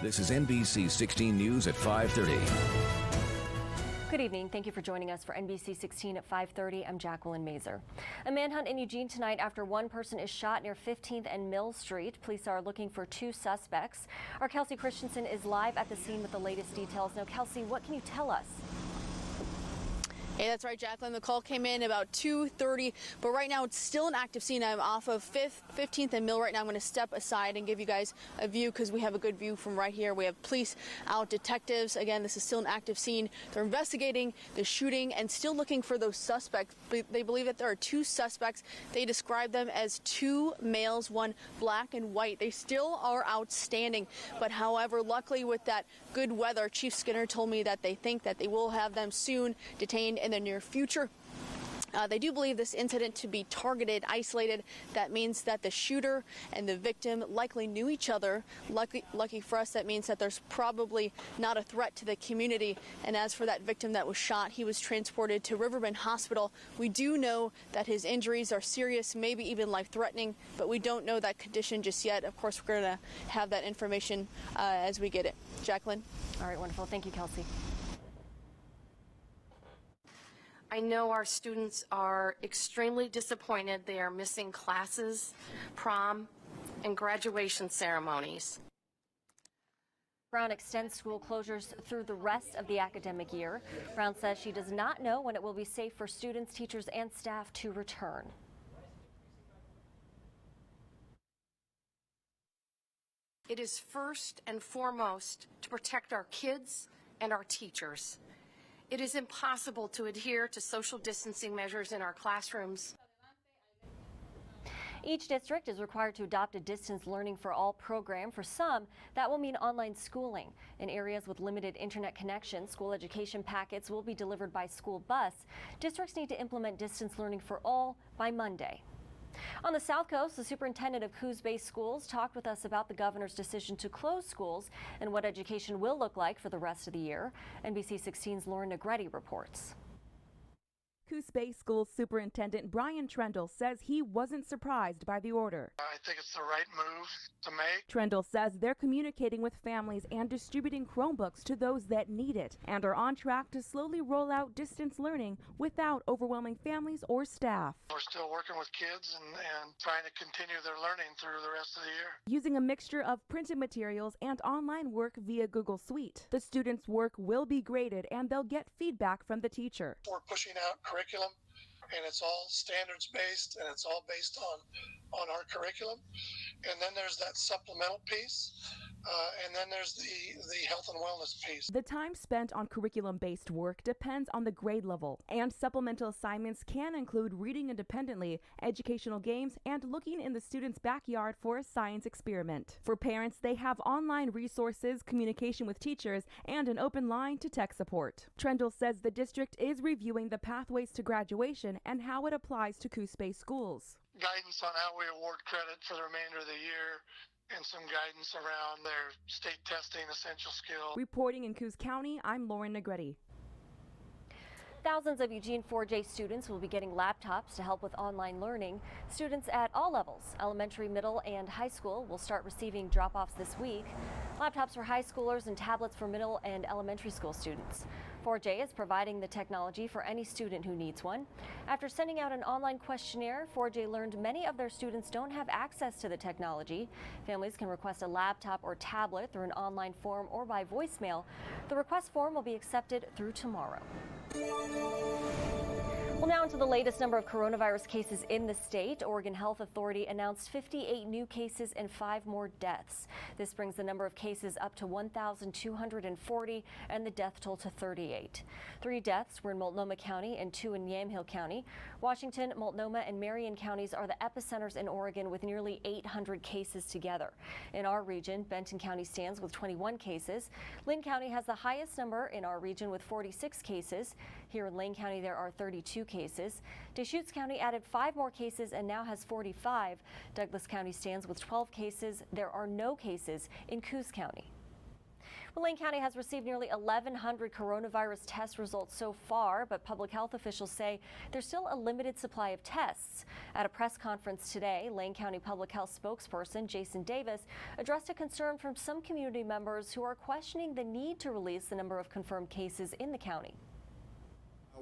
This is NBC 16 News at 5:30. Good evening. Thank you for joining us for NBC 16 at 5:30. I'm Jacqueline Mazer. A manhunt in Eugene tonight after one person is shot near 15th and Mill Street. Police are looking for two suspects. Our Kelsey Christensen is live at the scene with the latest details. Now, Kelsey, what can you tell us? Hey, that's right, Jacqueline. The call came in about 2:30, but right now it's still an active scene. I'm off of 15th and Mill right now. I'm going to step aside and give you guys a view because we have a good view from right here. We have police out, detectives. Again, this is still an active scene. They're investigating the shooting and still looking for those suspects. They believe that there are two suspects. They describe them as two males, one black and white. They still are outstanding, but however, luckily with that good weather, Chief Skinner told me that they think that they will have them soon detained in the near future. They do believe this incident to be targeted, isolated. That means that the shooter and the victim likely knew each other. Lucky for us, that means that there's probably not a threat to the community. And as for that victim that was shot, he was transported to Riverbend Hospital. We do know that his injuries are serious, maybe even life-threatening, but we don't know that condition just yet. Of course, we're going to have that information as we get it. Jacqueline? All right, wonderful. Thank you, Kelsey. I know our students are extremely disappointed. They are missing classes, prom, and graduation ceremonies. Brown extends school closures through the rest of the academic year. Brown says she does not know when it will be safe for students, teachers, and staff to return. It is first and foremost to protect our kids and our teachers. It is impossible to adhere to social distancing measures in our classrooms. Each district is required to adopt a distance learning for all program. For some, that will mean online schooling. In areas with limited internet connection, school education packets will be delivered by school bus. Districts need to implement distance learning for all by Monday. On the South Coast, the superintendent of Coos-based schools talked with us about the governor's decision to close schools and what education will look like for the rest of the year. NBC 16's Lauren Negretti reports. Coos-based Schools Superintendent Brian Trendle says he wasn't surprised by the order. I think it's the right move to make. Trendle says they're communicating with families and distributing Chromebooks to those that need it and are on track to slowly roll out distance learning without overwhelming families or staff. We're still working with kids and trying to continue their learning through the rest of the year. Using a mixture of printed materials and online work via Google Suite. The students' work will be graded and they'll get feedback from the teacher. We're pushing out curriculum, and it's all standards based, and it's all based on our curriculum. And then there's that supplemental piece, and then there's the health and wellness piece. The time spent on curriculum-based work depends on the grade level, and supplemental assignments can include reading independently, educational games, and looking in the student's backyard for a science experiment. For parents, they have online resources, communication with teachers, and an open line to tech support. Trendle says the district is reviewing the pathways to graduation and how it applies to Coos-based schools. Guidance on how we award credit for the remainder of the year, and some guidance around their state testing, essential skills. Reporting in Coos County, I'm Lauren Negretti. Thousands of Eugene 4J students will be getting laptops to help with online learning. Students at all levels, elementary, middle, and high school, will start receiving drop-offs this week. Laptops for high schoolers and tablets for middle and elementary school students. 4J is providing the technology for any student who needs one. After sending out an online questionnaire, 4J learned many of their students don't have access to the technology. Families can request a laptop or tablet through an online form or by voicemail. The request form will be accepted through tomorrow. Well, now into the latest number of coronavirus cases in the state. Oregon Health Authority announced 58 new cases and 5 more deaths. This brings the number of cases up to 1,240 and the death toll to 38. 3 deaths were in Multnomah County and 2 in Yamhill County. Washington, Multnomah, and Marion counties are the epicenters in Oregon with nearly 800 cases together. In our region, Benton County stands with 21 cases. Lynn County has the highest number in our region with 46 cases. Here in Lane County, there are 32 cases. Deschutes County added 5 more cases and now has 45. Douglas County stands with 12 cases. There are no cases in Coos County. Well, Lane County has received nearly 1,100 coronavirus test results so far, but public health officials say there's still a limited supply of tests. At a press conference today, Lane County Public Health spokesperson Jason Davis addressed a concern from some community members who are questioning the need to release the number of confirmed cases in the county.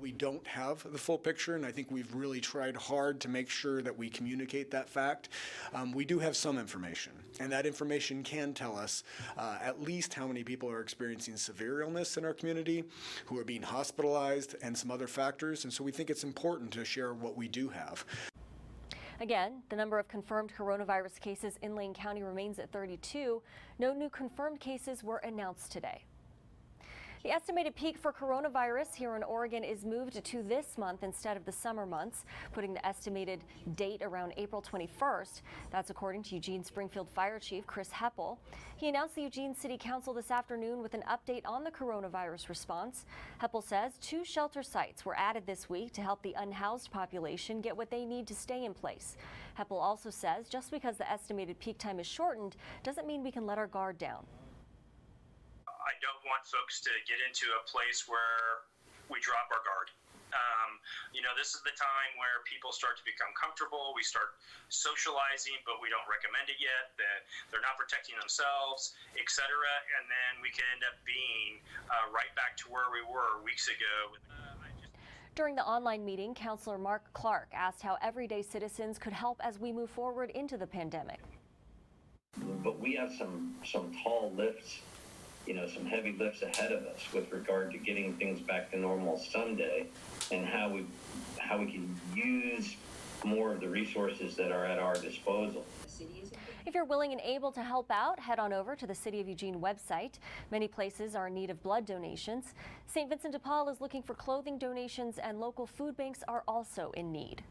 We don't have the full picture, and I think we've really tried hard to make sure that we communicate that fact. We do have some information, and that information can tell us at least how many people are experiencing severe illness in our community, who are being hospitalized, and some other factors, and so we think it's important to share what we do have. Again, the number of confirmed coronavirus cases in Lane County remains at 32. No new confirmed cases were announced today. The estimated peak for coronavirus here in Oregon is moved to this month instead of the summer months, putting the estimated date around April 21st. That's according to Eugene Springfield Fire Chief Chris Heppel. He announced the Eugene City Council this afternoon with an update on the coronavirus response. Heppel says 2 shelter sites were added this week to help the unhoused population get what they need to stay in place. Heppel also says just because the estimated peak time is shortened doesn't mean we can let our guard down. I don't want folks to get into a place where we drop our guard. This is the time where people start to become comfortable. We start socializing, but we don't recommend it yet. They're not protecting themselves, etc. And then we can end up being right back to where we were weeks ago. During the online meeting, Councilor Mark Clark asked how everyday citizens could help as we move forward into the pandemic. But we have some tall lifts, some heavy lifts ahead of us with regard to getting things back to normal someday, and how we can use more of the resources that are at our disposal. If you're willing and able to help out, head on over to the City of Eugene website. Many places are in need of blood donations. St. Vincent de Paul is looking for clothing donations, and local food banks are also in need.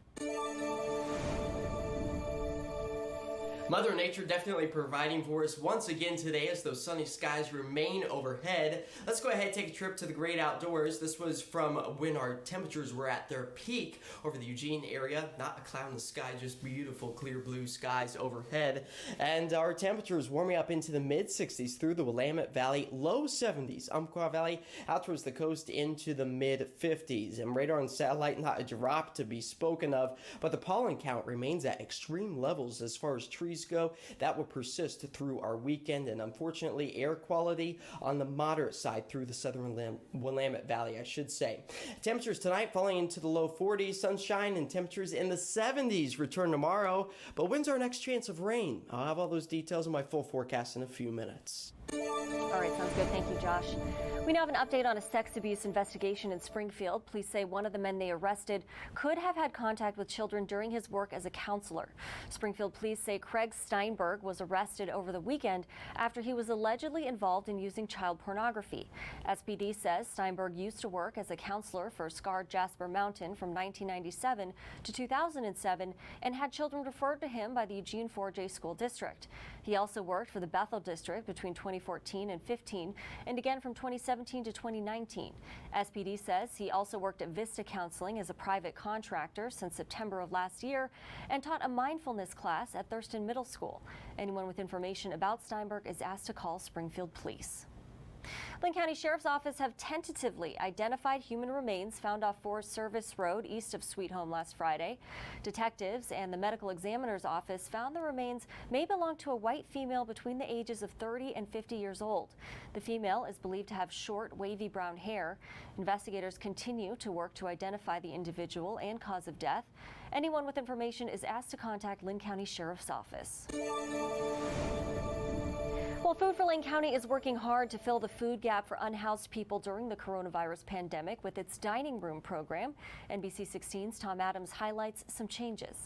Mother Nature definitely providing for us once again today as those sunny skies remain overhead. Let's go ahead and take a trip to the great outdoors. This was from when our temperatures were at their peak over the Eugene area. Not a cloud in the sky, just beautiful clear blue skies overhead. And our temperatures warming up into the mid-60s through the Willamette Valley, low 70s. Umpqua Valley out towards the coast into the mid-50s. And radar and satellite, not a drop to be spoken of, but the pollen count remains at extreme levels as far as trees go. That will persist through our weekend, and unfortunately air quality on the moderate side through the southern Willamette Valley, I should say. Temperatures tonight falling into the low 40s, sunshine and temperatures in the 70s return tomorrow. But when's our next chance of rain? I'll have all those details in my full forecast in a few minutes. All right, sounds good. Thank you, Josh. We now have an update on a sex abuse investigation in Springfield. Police say one of the men they arrested could have had contact with children during his work as a counselor. Springfield police say Craig Steinberg was arrested over the weekend after he was allegedly involved in using child pornography. SPD says Steinberg used to work as a counselor for Scarred Jasper Mountain from 1997 to 2007 and had children referred to him by the Eugene 4J School District. He also worked for the Bethel District between 2014 and 15 and again from 2017 to 2019. SPD says he also worked at Vista Counseling as a private contractor since September of last year and taught a mindfulness class at Thurston Middle School. Anyone with information about Steinberg is asked to call Springfield Police. Lane County Sheriff's Office have tentatively identified human remains found off Forest Service Road east of Sweet Home last Friday. Detectives and the medical examiner's office found the remains may belong to a white female between the ages of 30 and 50 years old. The female is believed to have short, wavy brown hair. Investigators continue to work to identify the individual and cause of death. Anyone with information is asked to contact Lane County Sheriff's Office. Well, Food for Lane County is working hard to fill the food gap for unhoused people during the coronavirus pandemic with its dining room program. NBC 16's Tom Adams highlights some changes.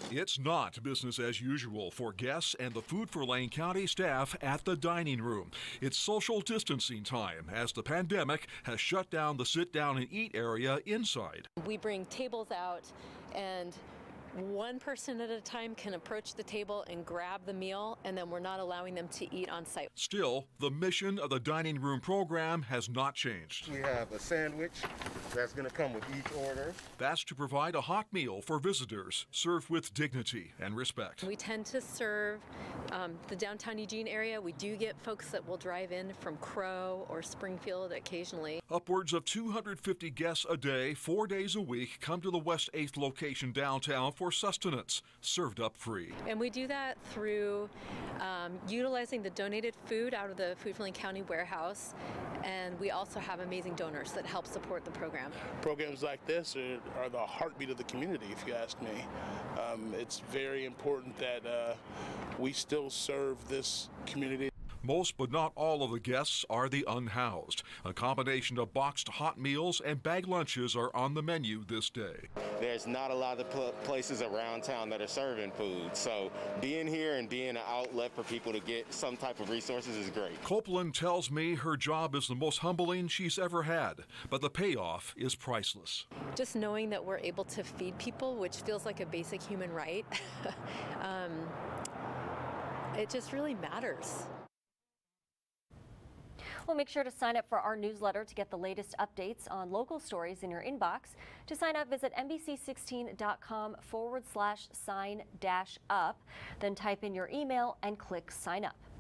It's not business as usual for guests and the Food for Lane County staff at the dining room. It's social distancing time as the pandemic has shut down the sit down and eat area inside. We bring tables out and one person at a time can approach the table and grab the meal, and then we're not allowing them to eat on site. Still, the mission of the dining room program has not changed. We have a sandwich that's going to come with each order. That's to provide a hot meal for visitors, served with dignity and respect. We tend to serve the downtown Eugene area. We do get folks that will drive in from Crow or Springfield occasionally. Upwards of 250 guests a day, 4 days a week, come to the West 8th location downtown for sustenance, served up free. And we do that through utilizing the donated food out of the Food for Lane County warehouse. And we also have amazing donors that help support the program. Programs like this are the heartbeat of the community, if you ask me. It's very important that we still serve this community. Most but not all of the guests are the unhoused. A combination of boxed hot meals and bag lunches are on the menu this day. There's not a lot of places around town that are serving food, so being here and being an outlet for people to get some type of resources is great. Copeland tells me her job is the most humbling she's ever had, but the payoff is priceless. Just knowing that we're able to feed people, which feels like a basic human right, it just really matters. Well, make sure to sign up for our newsletter to get the latest updates on local stories in your inbox. To sign up, visit NBC16.com/sign-up. Then type in your email and click sign up.